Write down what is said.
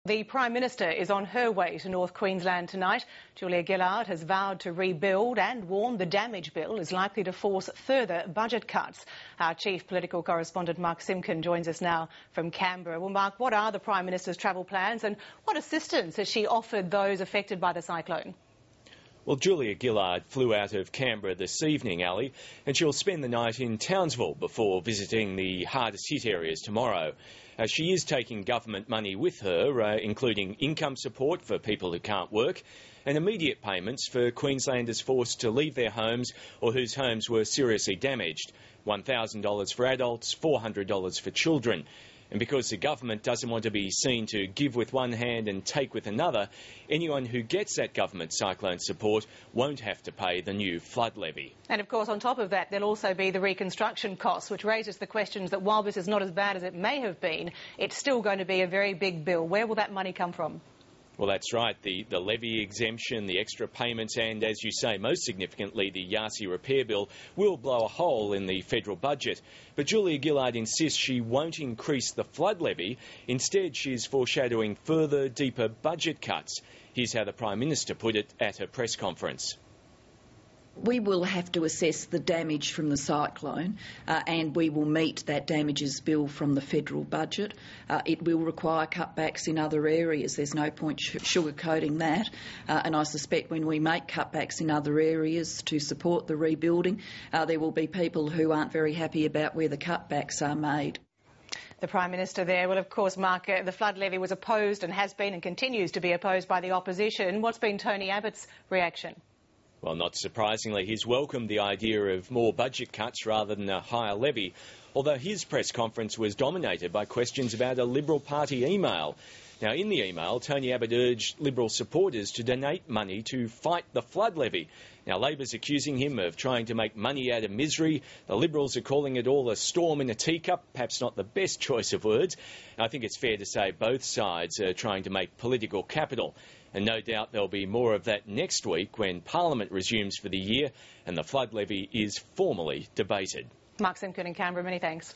The Prime Minister is on her way to North Queensland tonight. Julia Gillard has vowed to rebuild and warned the damage bill is likely to force further budget cuts. Our chief political correspondent Mark Simkin joins us now from Canberra. Well, Mark, what are the Prime Minister's travel plans and what assistance has she offered those affected by the cyclone? Well, Julia Gillard flew out of Canberra this evening, Ali, and she'll spend the night in Townsville before visiting the hardest hit areas tomorrow. She is taking government money with her, including income support for people who can't work and immediate payments for Queenslanders forced to leave their homes or whose homes were seriously damaged. $1,000 for adults, $400 for children. And because the government doesn't want to be seen to give with one hand and take with another, anyone who gets that government cyclone support won't have to pay the new flood levy. And of course, on top of that, there'll also be the reconstruction costs, which raises the questions that while this is not as bad as it may have been, it's still going to be a very big bill. Where will that money come from? Well, that's right. The levy exemption, the extra payments and, as you say, most significantly, the Yasi repair bill will blow a hole in the federal budget. But Julia Gillard insists she won't increase the flood levy. Instead, she's foreshadowing further, deeper budget cuts. Here's how the Prime Minister put it at her press conference. We will have to assess the damage from the cyclone and we will meet that damages bill from the federal budget. It will require cutbacks in other areas. There's no point sugarcoating that. And I suspect when we make cutbacks in other areas to support the rebuilding, there will be people who aren't very happy about where the cutbacks are made. The Prime Minister there. Well, of course, Mark, the flood levy was opposed and has been and continues to be opposed by the opposition. What's been Tony Abbott's reaction? Well, not surprisingly, he's welcomed the idea of more budget cuts rather than a higher levy, although his press conference was dominated by questions about a Liberal Party email. Now, in the email, Tony Abbott urged Liberal supporters to donate money to fight the flood levy. Now, Labor's accusing him of trying to make money out of misery. The Liberals are calling it all a storm in a teacup, perhaps not the best choice of words. I think it's fair to say both sides are trying to make political capital. And no doubt there'll be more of that next week when Parliament resumes for the year and the flood levy is formally debated. Mark Simkin in Canberra, many thanks.